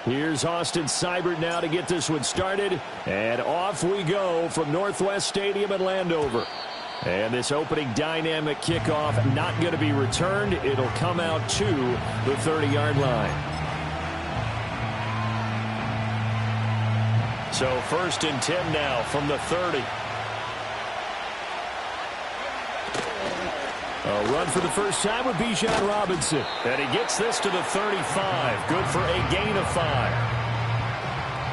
Here's Austin Seibert now to get this one started. And off we go from Northwest Stadium in Landover. And this opening dynamic kickoff not going to be returned. It'll come out to the 30-yard line. So 1st and 10 now from the 30. A run for the first time with Bijan Robinson. And he gets this to the 35. Good for a gain of 5.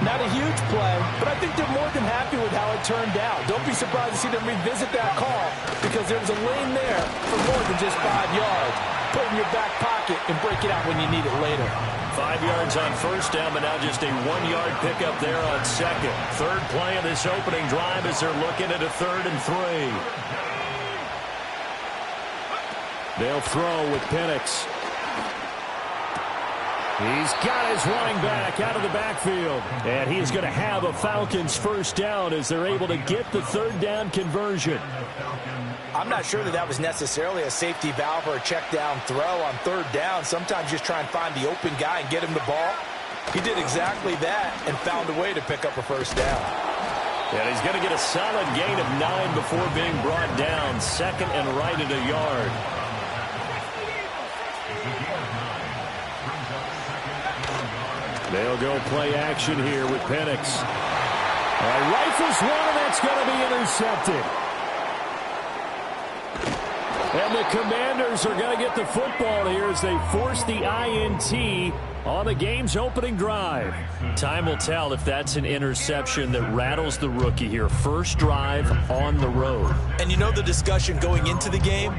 Not a huge play, but I think they're more than happy with how it turned out. Don't be surprised to see them revisit that call because there was a lane there for more than just 5 yards. Put it in your back pocket and break it out when you need it later. 5 yards on first down, but now just a 1-yard pickup there on second. Third play of this opening drive as they're looking at a 3rd and 3. They'll throw with Penix. He's got his running back out of the backfield. And he's going to have a Falcons first down as they're able to get the 3rd down conversion. I'm not sure that was necessarily a safety valve or a check down throw on 3rd down. Sometimes just try and find the open guy and get him the ball. He did exactly that and found a way to pick up a first down. And he's going to get a solid gain of 9 before being brought down. 2nd and right at a yard. They'll go play action here with Penix. Rifles one, and that's going to be intercepted. And the Commanders are going to get the football here as they force the INT on the game's opening drive. Time will tell if that's an interception that rattles the rookie here. First drive on the road. And you know the discussion going into the game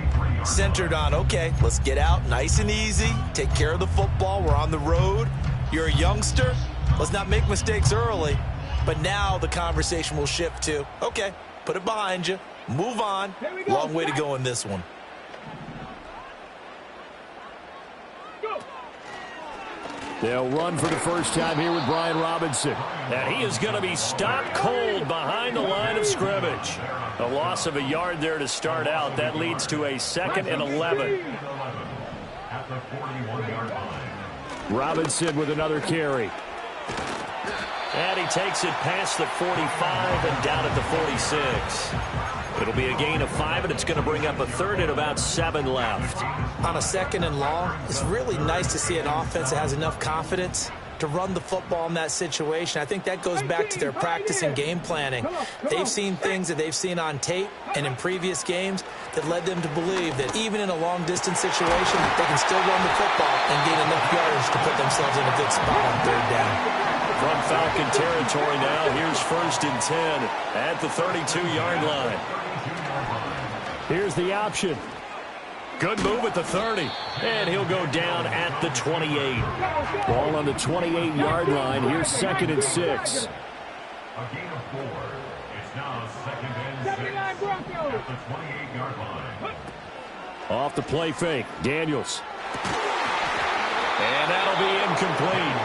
centered on, okay, let's get out nice and easy, take care of the football, we're on the road. You're a youngster. Let's not make mistakes early. But now the conversation will shift to, okay, put it behind you. Move on. Long way to go in this one. They'll run for the first time here with Brian Robinson. And he is going to be stopped cold behind the line of scrimmage. A loss of a yard there to start out. That leads to a 2nd and 11. Robinson with another carry. And he takes it past the 45 and down at the 46. It'll be a gain of 5, and it's going to bring up a 3rd and about 7 left. On a 2nd and long, it's really nice to see an offense that has enough confidence to run the football in that situation. I think that goes back to their practice and game planning. They've seen things that they've seen on tape and in previous games that led them to believe that even in a long-distance situation, they can still run the football and gain enough yardage to put themselves in a good spot on 3rd down. From Falcon territory now, here's 1st and 10 at the 32-yard line. Here's the option. Good move at the 30. And he'll go down at the 28. Ball on the 28-yard line. Here's 2nd and 6. A gain of 4. It's now 2nd and 6 at the 28-yard line. Off the play fake. Daniels. And that'll be incomplete.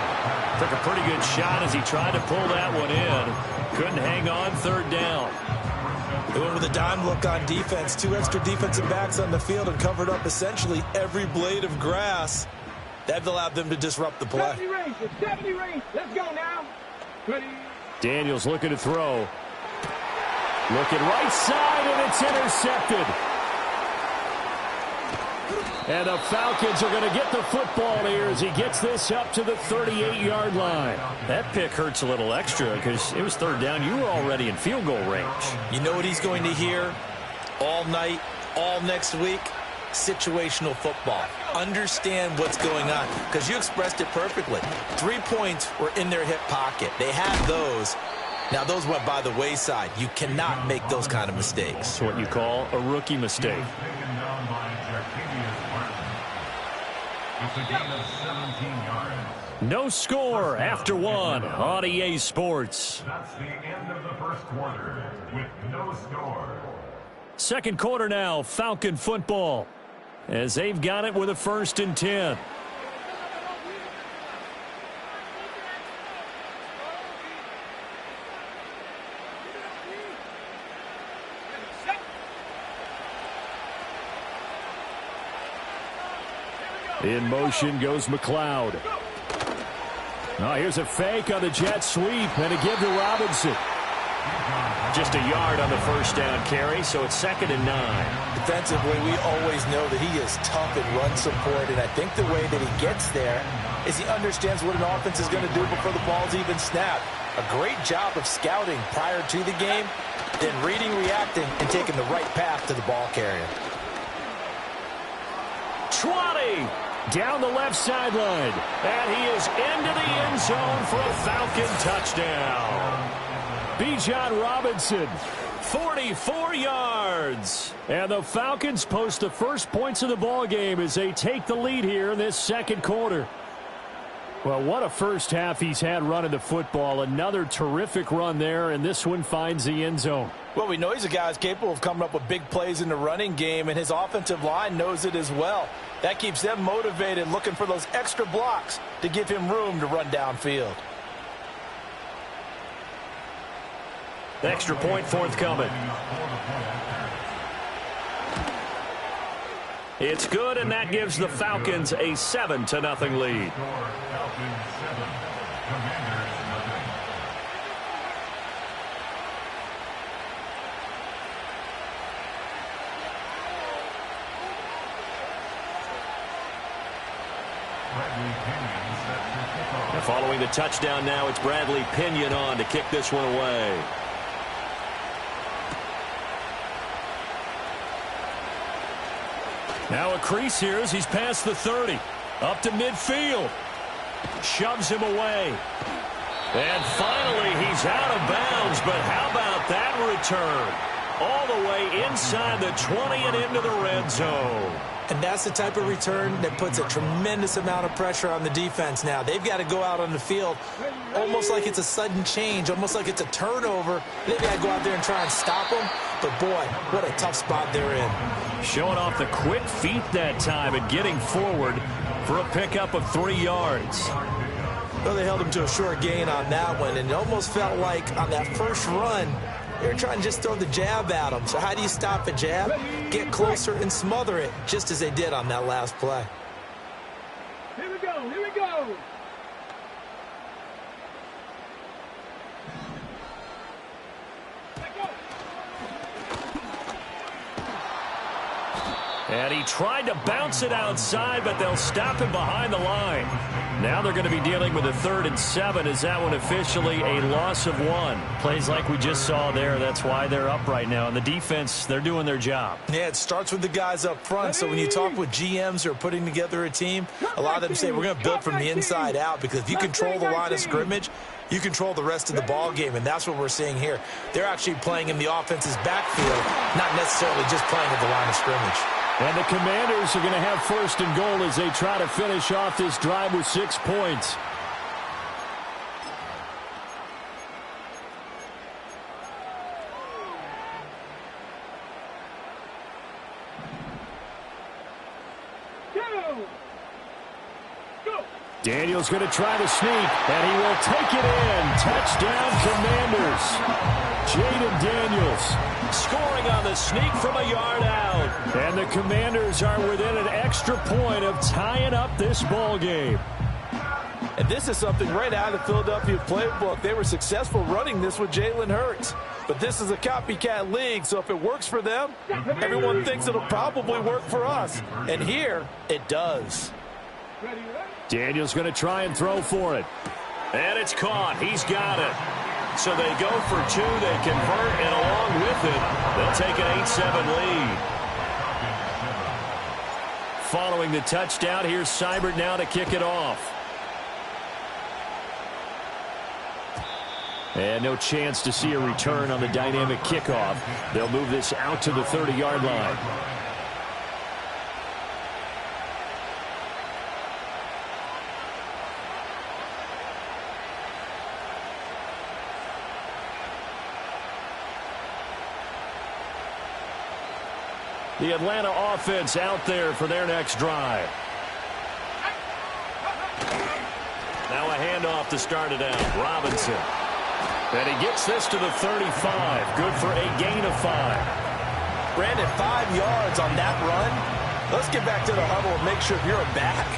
Took a pretty good shot as he tried to pull that one in. Couldn't hang on 3rd down. They went with a dime look on defense. 2 extra defensive backs on the field and covered up essentially every blade of grass. That allowed them to disrupt the play. 70 range. It's 70 range. Let's go now. Ready. Daniels looking to throw. Looking right side, and it's intercepted. And the Falcons are going to get the football here as he gets this up to the 38-yard line. That pick hurts a little extra because it was 3rd down. You were already in field goal range. You know what he's going to hear all night, all next week? Situational football. Understand what's going on because you expressed it perfectly. 3 points were in their hip pocket. They had those. Now, those went by the wayside. You cannot make those kind of mistakes. It's what you call a rookie mistake. It's a gain of 17 yards. No score after 1 on EA Sports. That's the end of the first quarter with no score. Second quarter now, Falcon football, as they've got it with a 1st and 10. In motion goes McLeod. Oh, here's a fake on the jet sweep and a give to Robinson. Just a yard on the first down carry, so it's 2nd and 9. Defensively, we always know that he is tough in run support, and I think the way that he gets there is he understands what an offense is going to do before the ball's even snapped. A great job of scouting prior to the game, then reading, reacting, and taking the right path to the ball carrier. 20! Down the left sideline. And he is into the end zone for a Falcon touchdown. Bijan Robinson, 44 yards. And the Falcons post the first points of the ball game as they take the lead here in this second quarter. Well, what a first half he's had running the football. Another terrific run there, and this one finds the end zone. Well, we know he's a guy who's capable of coming up with big plays in the running game, and his offensive line knows it as well. That keeps them motivated, looking for those extra blocks to give him room to run downfield. Extra point forthcoming. It's good, and that gives the Falcons a 7-0 lead. And following the touchdown now, it's Bradley Pinion on to kick this one away. Now a crease here as he's past the 30. Up to midfield. Shoves him away. And finally he's out of bounds, but how about that return? All the way inside the 20 and into the red zone. And that's the type of return that puts a tremendous amount of pressure on the defense now. They've got to go out on the field almost like it's a sudden change, almost like it's a turnover. They've got to go out there and try and stop them. But, boy, what a tough spot they're in. Showing off the quick feet that time and getting forward for a pickup of 3 yards. Well, they held him to a short gain on that one, and it almost felt like on that first run, they were trying to just throw the jab at him. So how do you stop a jab? Get closer and smother it, just as they did on that last play. Here we go, here we go. And he tried to bounce it outside, but they'll stop him behind the line. Now they're going to be dealing with a 3rd and 7. Is that one officially a loss of 1? Plays like we just saw there. That's why they're up right now. And the defense, they're doing their job. Yeah, it starts with the guys up front. So when you talk with GMs who are putting together a team, a lot of them say we're going to build from the inside out, because if you control the line of scrimmage, you control the rest of the ball game, and that's what we're seeing here. They're actually playing in the offense's backfield, not necessarily just playing at the line of scrimmage. And the Commanders are going to have 1st and goal as they try to finish off this drive with 6 points. Daniels going to try to sneak, and he will take it in. Touchdown, Commanders. Jaden Daniels scoring on the sneak from a yard out. And the Commanders are within an extra point of tying up this ball game. And this is something right out of the Philadelphia playbook. They were successful running this with Jalen Hurts. But this is a copycat league, so if it works for them, everyone thinks it'll probably work for us. And here, it does. Daniels going to try and throw for it. And it's caught. He's got it. So they go for 2. They convert, and along with it, they'll take an 8-7 lead. Following the touchdown, here's Seibert now to kick it off. And no chance to see a return on the dynamic kickoff. They'll move this out to the 30-yard line. The Atlanta offense out there for their next drive. Now a handoff to start it out. Robinson. And he gets this to the 35. Good for a gain of 5. Brandon, 5 yards on that run. Let's get back to the huddle and make sure you're back.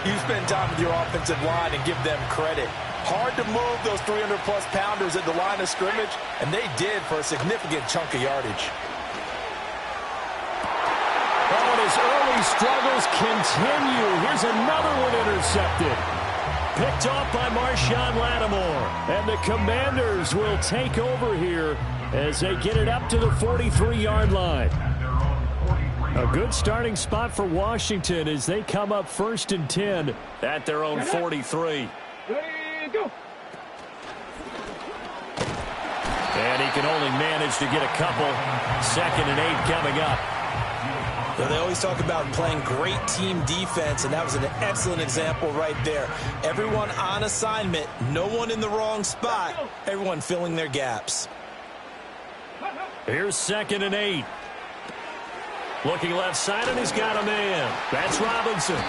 You spend time with your offensive line and give them credit. Hard to move those 300-plus pounders at the line of scrimmage, and they did for a significant chunk of yardage. Oh, and his early struggles continue. Here's another one intercepted. Picked off by Marshawn Lattimore. And the Commanders will take over here as they get it up to the 43-yard line. A good starting spot for Washington as they come up 1st and 10 at their own 43. Go. And he can only manage to get a couple. 2nd and 8 coming up. Yeah, they always talk about playing great team defense, and that was an excellent example right there. Everyone on assignment, no one in the wrong spot, everyone filling their gaps. Here's 2nd and 8. Looking left side, and he's got a man. That's Robinson.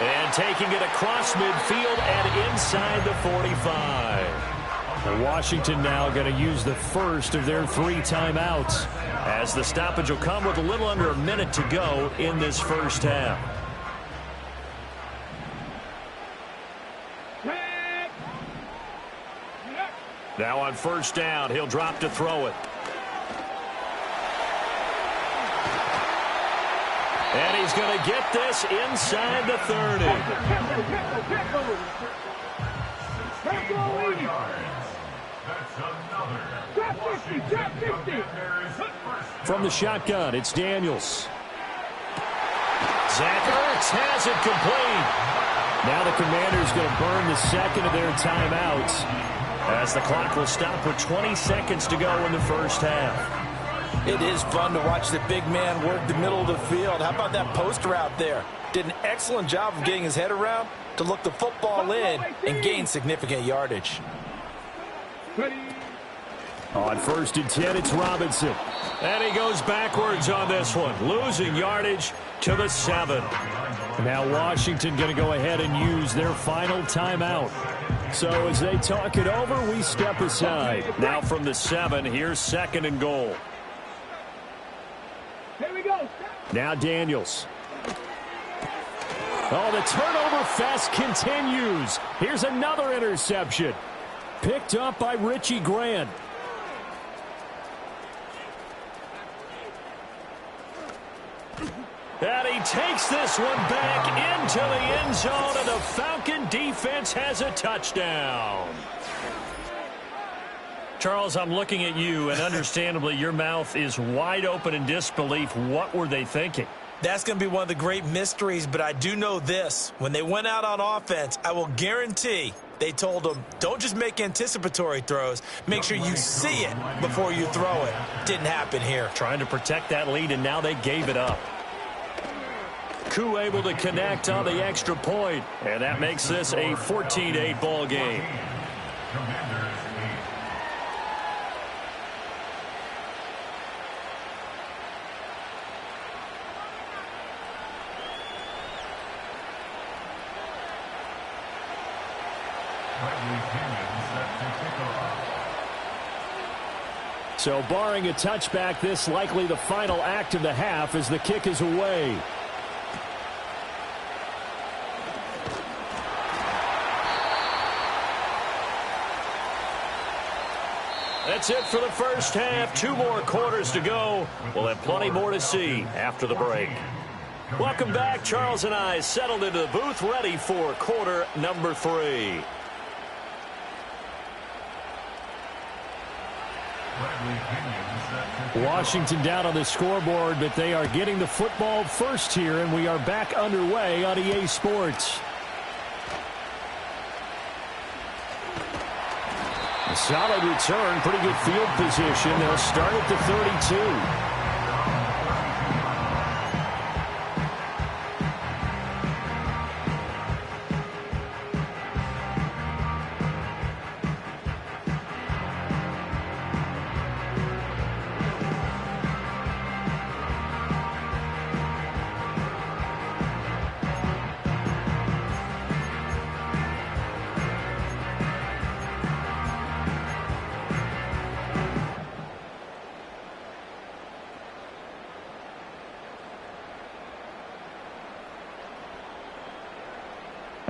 And taking it across midfield and inside the 45. And Washington now going to use the first of their 3 timeouts, as the stoppage will come with a little under a minute to go in this first half. Now on 1st down, he'll drop to throw it. And he's going to get this inside the 30. From the shotgun, it's Daniels. Zach Ertz has it complete. Now the Commanders going to burn the 2nd of their timeouts, as the clock will stop with 20 seconds to go in the first half. It is fun to watch the big man work the middle of the field. How about that post route there? Did an excellent job of getting his head around to look the football in and gain significant yardage. On 1st and 10, it's Robinson. And he goes backwards on this one, losing yardage to the 7. Now Washington going to go ahead and use their final timeout. So as they talk it over, we step aside. Now from the 7, here's 2nd and goal. Here we go. Now Daniels. Oh, the turnover fest continues. Here's another interception. Picked up by Richie Grant. And he takes this one back into the end zone, and the Falcon defense has a touchdown. Charles, I'm looking at you, and understandably, your mouth is wide open in disbelief. What were they thinking? That's going to be one of the great mysteries, but I do know this. When they went out on offense, I will guarantee they told them, don't just make anticipatory throws. Make sure you see it before you throw it. Didn't happen here. Trying to protect that lead, and now they gave it up. Koo able to connect on the extra point, and that makes this a 14-8 ball game. So barring a touchback, this likely the final act of the half as the kick is away. That's it for the first half. 2 more quarters to go. We'll have plenty more to see after the break. Welcome back. Charles and I settled into the booth, ready for quarter number 3. Washington down on the scoreboard, but they are getting the football first here, and we are back underway on EA Sports. A solid return, pretty good field position. They'll start at the 32.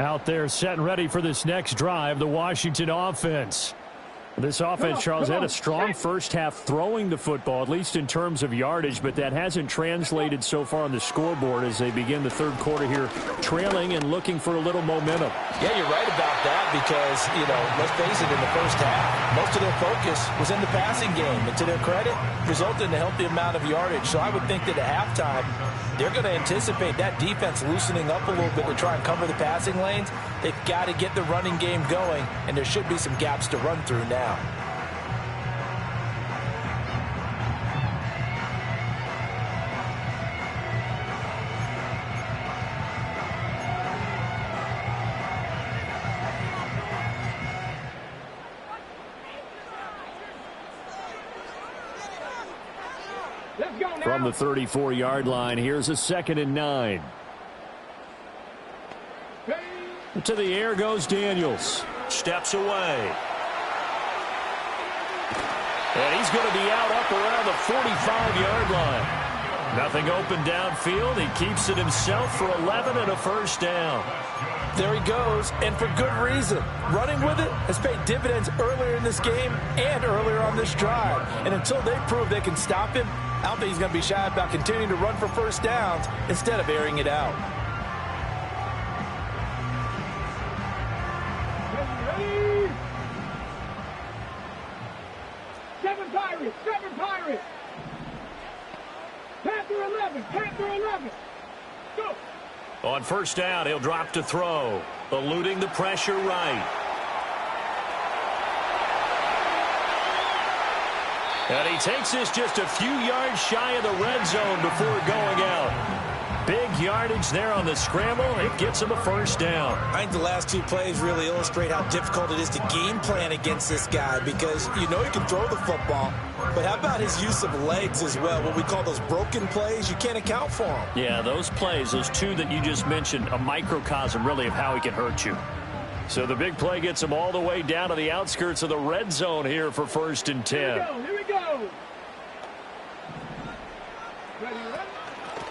Out there set and ready for this next drive, the Washington offense. This offense, Charles, had a strong first half throwing the football, at least in terms of yardage, but that hasn't translated so far on the scoreboard as they begin the third quarter here, trailing and looking for a little momentum. Yeah, you're right about that because, let's face it, in the first half, most of their focus was in the passing game. And to their credit, resulted in a healthy amount of yardage. So I would think that at halftime, they're going to anticipate that defense loosening up a little bit to try and cover the passing lanes. They've got to get the running game going, and there should be some gaps to run through now. From the 34-yard line, here's a 2nd and 9. To the air goes Daniels. Steps away. And he's going to be out up around the 45-yard line. Nothing open downfield. He keeps it himself for 11 and a first down. There he goes, and for good reason. Running with it has paid dividends earlier in this game and earlier on this drive. And until they prove they can stop him, I don't think he's going to be shy about continuing to run for first downs instead of airing it out. Seven Pirates. Panther 11. Go. On first down, he'll drop to throw, eluding the pressure right. And he takes this just a few yards shy of the red zone before going out. Big yardage there on the scramble. It gets him a first down. I think the last two plays really illustrate how difficult it is to game plan against this guy because he can throw the football. But how about his use of legs as well? What we call those broken plays, you can't account for them. Yeah, those plays, those two that you just mentioned, a microcosm really of how he can hurt you. So the big play gets him all the way down to the outskirts of the red zone here for 1st and 10. Here we go.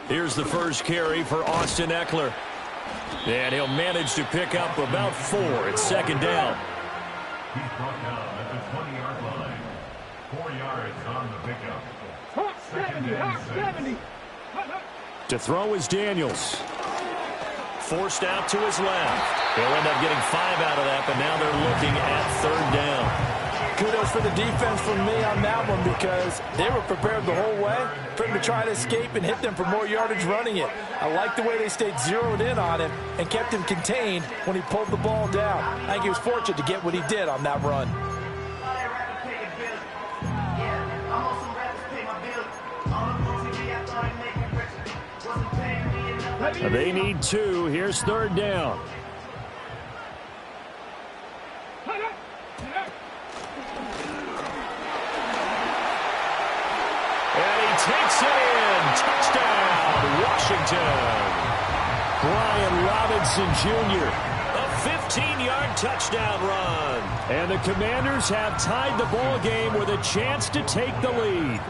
Here's the first carry for Austin Eckler. And he'll manage to pick up about 4. It's 2nd down. He's brought down at the 20-yard line. 4 yards on the pickup. Hot 70. To throw is Daniels. Forced out to his left. He'll end up getting 5 out of that, but now they're looking at 3rd down. Kudos for the defense from me on that one because they were prepared the whole way for him to try to escape and hit them for more yardage running it. I like the way they stayed zeroed in on him and kept him contained when he pulled the ball down. I think he was fortunate to get what he did on that run. They need 2. Here's 3rd down. And he takes it in. Touchdown, Washington. Brian Robinson Jr. A 15-yard touchdown run. And the Commanders have tied the ball game with a chance to take the lead.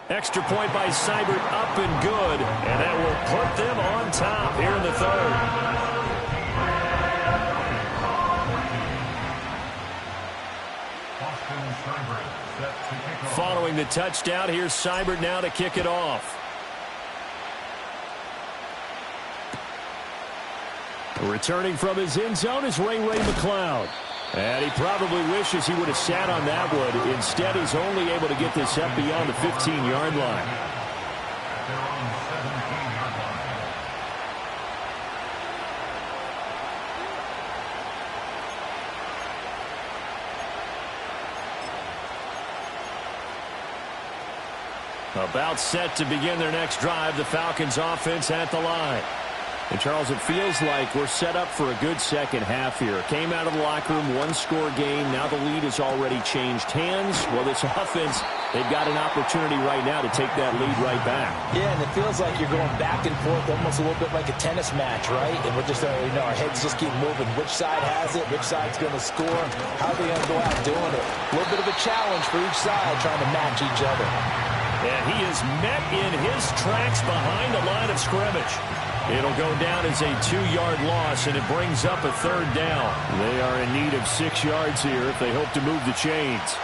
Extra point by Seibert up and good. And that will put them on top here in the 3rd. Following the touchdown, here's Seibert now to kick it off. Returning from his end zone is Ray McCloud. And he probably wishes he would have sat on that one. Instead, he's only able to get this up beyond the 15-yard line. About set to begin their next drive, the Falcons offense at the line. And Charles, it feels like we're set up for a good second half here. Came out of the locker room, 1-score game. Now the lead has already changed hands. Well, this offense, they've got an opportunity right now to take that lead right back. Yeah, and it feels like you're going back and forth almost a little bit like a tennis match, right? And we're just, our heads just keep moving. Which side has it? Which side's going to score? How are they going to go out doing it? A little bit of a challenge for each side trying to match each other. And he is met in his tracks behind the line of scrimmage. It'll go down as a 2-yard loss, and it brings up a 3rd down. They are in need of 6 yards here if they hope to move the chains.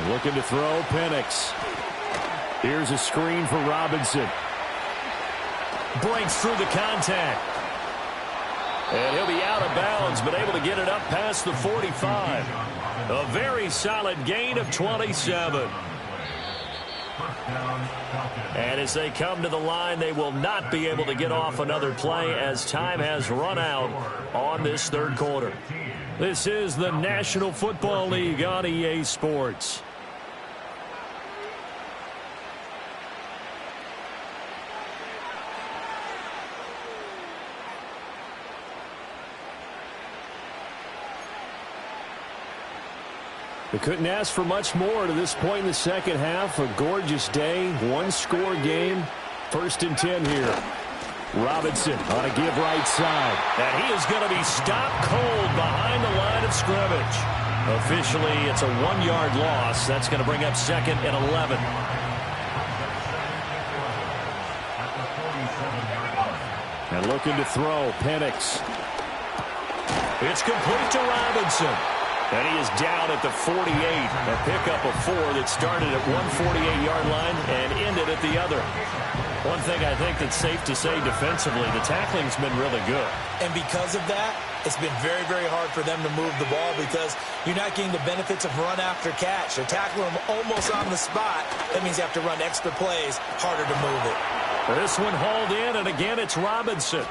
Looking to throw, Penix. Here's a screen for Robinson. Breaks through the contact. And he'll be out of bounds, but able to get it up past the 45. A very solid gain of 27. And as they come to the line, they will not be able to get off another play as time has run out on this 3rd quarter. This is the National Football League on EA Sports. They couldn't ask for much more to this point in the second half. A gorgeous day, 1-score game. 1st and 10 here. Robinson on a give right side. And he is going to be stopped cold behind the line of scrimmage. Officially, it's a 1-yard loss. That's going to bring up 2nd and 11. And looking to throw, Penix. It's complete to Robinson. And he is down at the 48. A pickup of 4 that started at one 48-yard line and ended at the other. One thing I think that's safe to say defensively, the tackling's been really good. And because of that, it's been very, very hard for them to move the ball because you're not getting the benefits of run after catch. They're tackling them almost on the spot. That means you have to run extra plays, harder to move it. This one hauled in, and again it's Robinson.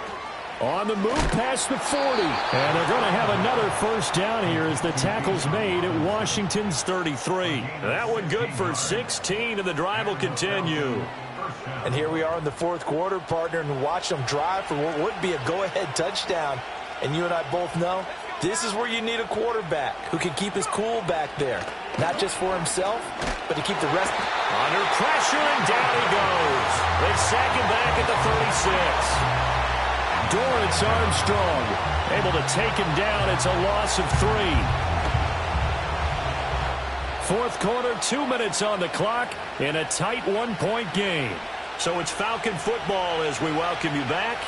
On the move past the 40. And they're going to have another 1st down here as the tackle's made at Washington's 33. That one good for 16, and the drive will continue. And here we are in the 4th quarter, partner, and watch them drive for what would be a go-ahead touchdown. And you and I both know this is where you need a quarterback who can keep his cool back there. Not just for himself, but to keep the rest. Under pressure, and down he goes. They sack him back at the 36. Dorrance Armstrong able to take him down. It's a loss of 3. 4th quarter, 2 minutes on the clock in a tight 1-point game. So it's Falcon football as we welcome you back.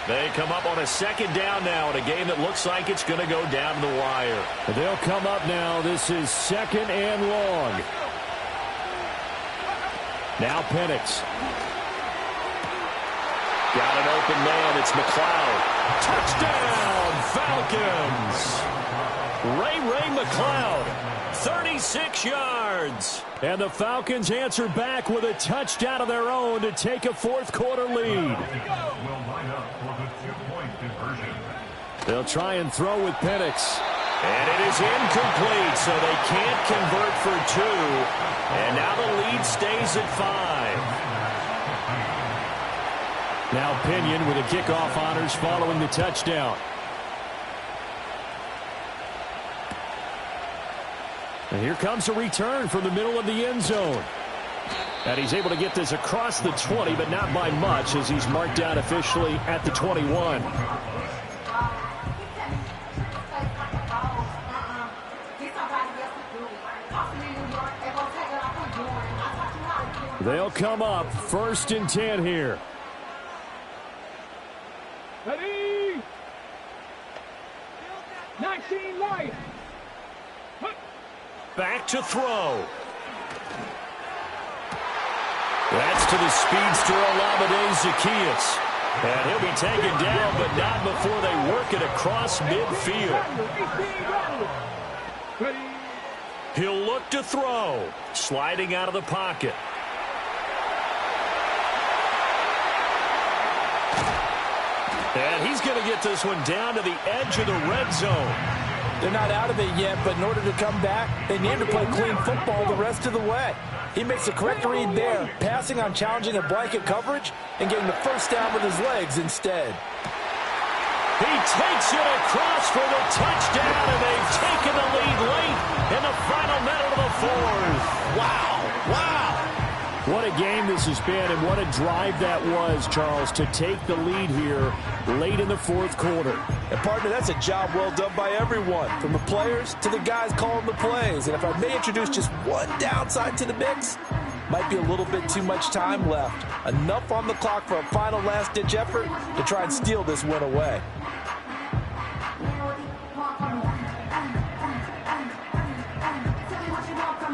They come up on a 2nd down now in a game that looks like it's going to go down to the wire. They'll come up now. This is 2nd and long. Now Penix. Got an open man. It's McLeod. Touchdown, Falcons. Ray McLeod, 36 yards. And the Falcons answer back with a touchdown of their own to take a 4th quarter lead. They'll try and throw with Penix. And it is incomplete, so they can't convert for 2. And now the lead stays at 5. Now Pinion with a kickoff honors following the touchdown. And here comes a return from the middle of the end zone. And he's able to get this across the 20, but not by much as he's marked down officially at the 21. They'll come up 1st and 10 here. Ready? 19 light. Back to throw. That's to the speedster Olamide Zaccheaus. And he'll be taken down, but not before they work it across midfield. He'll look to throw. Sliding out of the pocket. And he's going to get this one down to the edge of the red zone. They're not out of it yet, but in order to come back, they need to play clean football the rest of the way. He makes the correct read there, passing on challenging a blanket coverage and getting the 1st down with his legs instead. He takes it across for the touchdown, and they've taken the lead late in the final minute of the 4th. Wow, wow. What a game this has been, and what a drive that was, Charles, to take the lead here late in the fourth quarter. And, partner, that's a job well done by everyone, from the players to the guys calling the plays. And if I may introduce just one downside to the mix, might be a little bit too much time left. Enough on the clock for a final last-ditch effort to try and steal this win away.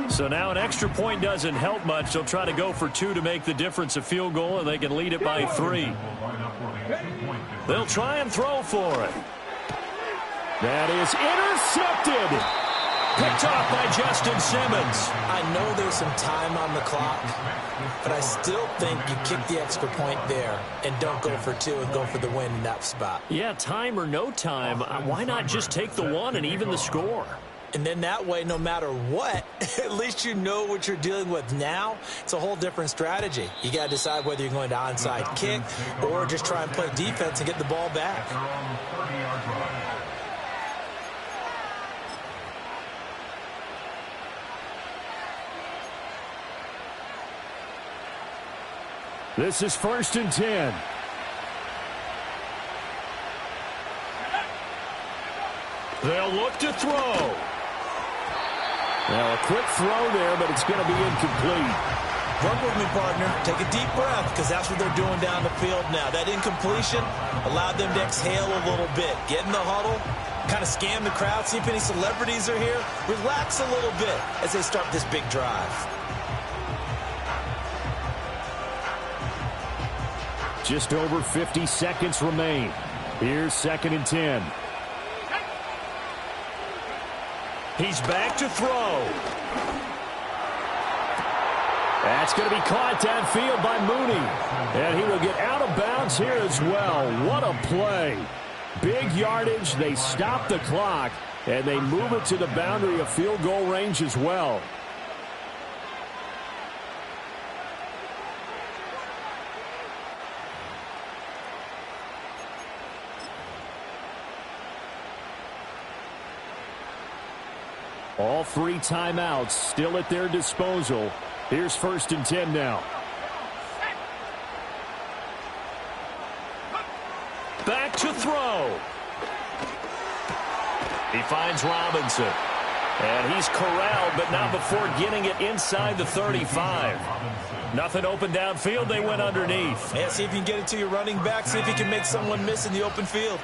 So now an extra point doesn't help much. They'll try to go for 2 to make the difference a field goal, and they can lead it by 3. They'll try and throw for it. That is intercepted. Picked off by Justin Simmons. I know there's some time on the clock, but I still think you kick the extra point there and don't go for 2 and go for the win in that spot. Yeah, time or no time, why not just take the 1 and even the score? And then that way, no matter what, at least you know what you're dealing with now. It's a whole different strategy. You got to decide whether you're going to onside kick or just try and play defense and get the ball back. This is 1st and 10. They'll look to throw. Now, a quick throw there, but it's going to be incomplete. Run with me, partner. Take a deep breath, because that's what they're doing down the field now. That incompletion allowed them to exhale a little bit. Get in the huddle, kind of scan the crowd, see if any celebrities are here. Relax a little bit as they start this big drive. Just over 50 seconds remain. Here's 2nd and 10. He's back to throw. That's going to be caught downfield by Mooney. And he will get out of bounds here as well. What a play. Big yardage. They stop the clock, and they move it to the boundary of field goal range as well. All 3 timeouts still at their disposal. Here's 1st and 10 now. Back to throw. He finds Robinson. And he's corralled, but not before getting it inside the 35. Nothing open downfield. They went underneath. Yeah, see if you can get it to your running back. See if you can make someone miss in the open field.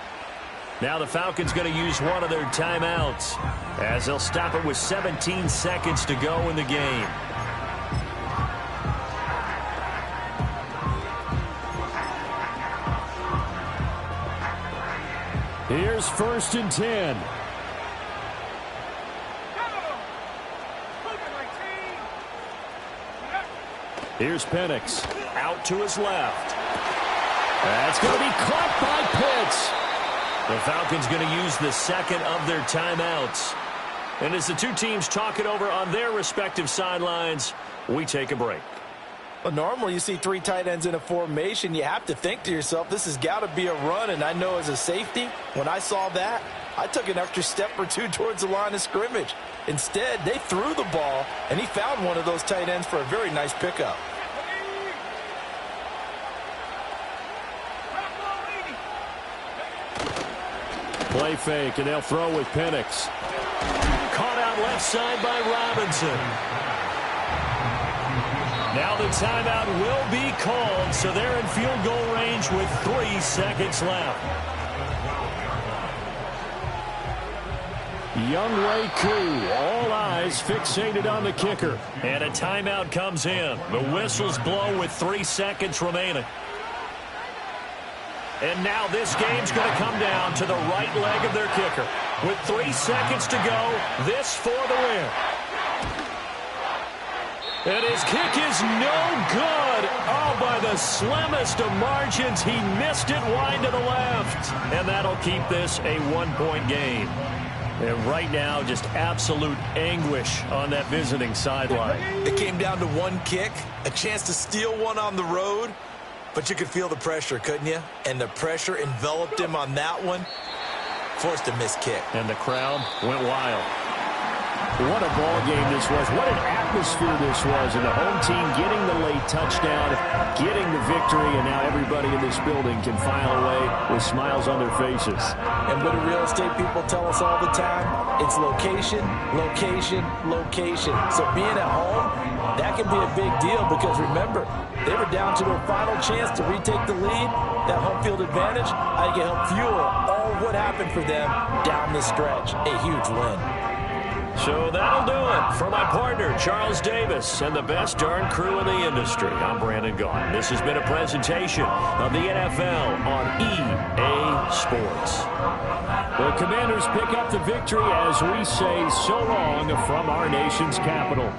Now the Falcons going to use one of their timeouts as they'll stop it with 17 seconds to go in the game. Here's 1st and 10. Here's Penix. Out to his left. That's going to be caught by Pitts. The Falcons going to use the second of their timeouts. And as the two teams talk it over on their respective sidelines, we take a break. Well, normally you see 3 tight ends in a formation. You have to think to yourself, this has got to be a run. And I know as a safety, when I saw that, I took an extra step or 2 towards the line of scrimmage. Instead, they threw the ball, and he found one of those tight ends for a very nice pickup. Play fake, and they'll throw with Penix. Caught out left side by Robinson. Now the timeout will be called, so they're in field goal range with 3 seconds left. Younghoe Koo, all eyes fixated on the kicker. And a timeout comes in. The whistles blow with 3 seconds remaining. And now this game's going to come down to the right leg of their kicker. With 3 seconds to go, this for the win. And his kick is no good. Oh, by the slimmest of margins, he missed it wide to the left. And that'll keep this a 1-point game. And right now, just absolute anguish on that visiting sideline. It came down to 1 kick, a chance to steal one on the road. But you could feel the pressure, couldn't you? And the pressure enveloped him on that one. Forced a missed kick. And the crowd went wild. What a ball game this was. What an atmosphere this was. And the home team getting the late touchdown, getting the victory, and now everybody in this building can file away with smiles on their faces. And what do real estate people tell us all the time? It's location, location, location. So being at home, that can be a big deal because remember, they were down to their final chance to retake the lead. That home field advantage, I think it helped fuel all what happened for them down the stretch. A huge win. So that'll do it for my partner, Charles Davis, and the best darn crew in the industry. I'm Brandon Gaughan. This has been a presentation of the NFL on EA Sports. The Commanders pick up the victory as we say so long from our nation's capital.